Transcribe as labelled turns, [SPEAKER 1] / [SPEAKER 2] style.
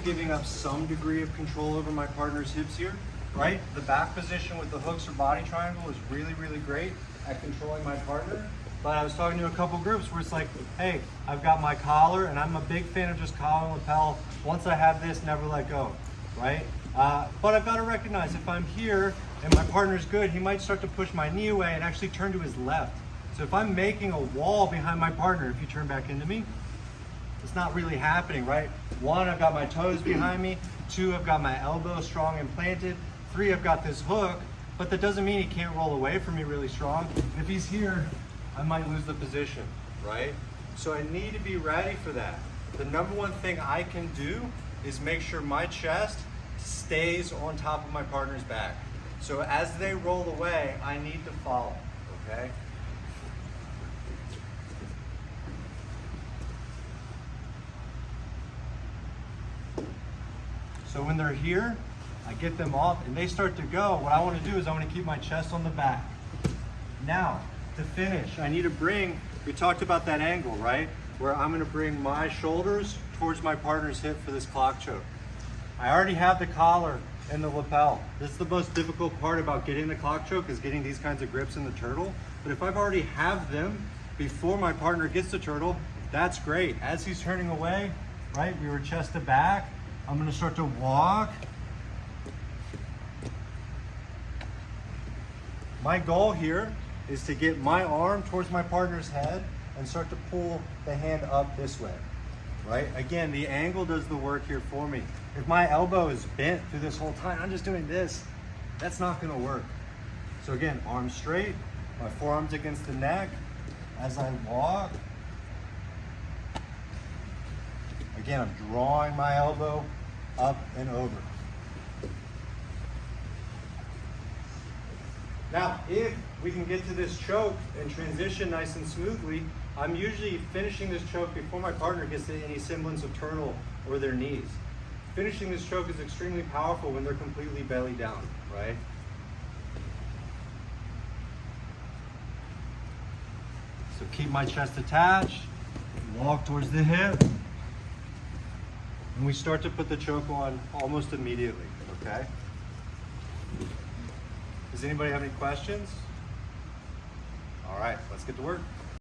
[SPEAKER 1] giving up some degree of control over my partner's hips here, right? The back position with the hooks or body triangle is really, really great at controlling my partner. But I was talking to a couple groups where it's like, hey, I've got my collar, and I'm a big fan of just collar and lapel. Once I have this, never let go, right? But I've got to recognize if I'm here and my partner's good, he might start to push my knee away and actually turn to his left. So if I'm making a wall behind my partner, if you turn back into me, it's not really happening, right? 1, I've got my toes behind me. 2, I've got my elbow strong and planted. 3, I've got this hook, but that doesn't mean he can't roll away from me really strong. If he's here, I might lose the position, right? So I need to be ready for that. The number one thing I can do is make sure my chest stays on top of my partner's back. So as they roll away, I need to follow, okay? So when they're here, I get them off and they start to go. What I want to do is I want to keep my chest on the back. Now, to finish, I need to bring, we talked about that angle, right? Where I'm going to bring my shoulders towards my partner's hip for this clock choke. I already have the collar and the lapel. This is the most difficult part about getting the clock choke, is getting these kinds of grips in the turtle. But if I've already have them before my partner gets the turtle, that's great. As he's turning away, right, we were chest to back, I'm going to start to walk. My goal here is to get my arm towards my partner's head and start to pull the hand up this way, right? Again, the angle does the work here for me. If my elbow is bent through this whole time, I'm just doing this, that's not gonna work. So again, arms straight, my forearms against the neck. As I walk, again, I'm drawing my elbow up and over. Now, if we can get to this choke and transition nice and smoothly, I'm usually finishing this choke before my partner gets to any semblance of turtle or their knees. Finishing this choke is extremely powerful when they're completely belly down, right? So keep my chest attached, walk towards the hip, and we start to put the choke on almost immediately, okay? Does anybody have any questions? All right, let's get to work.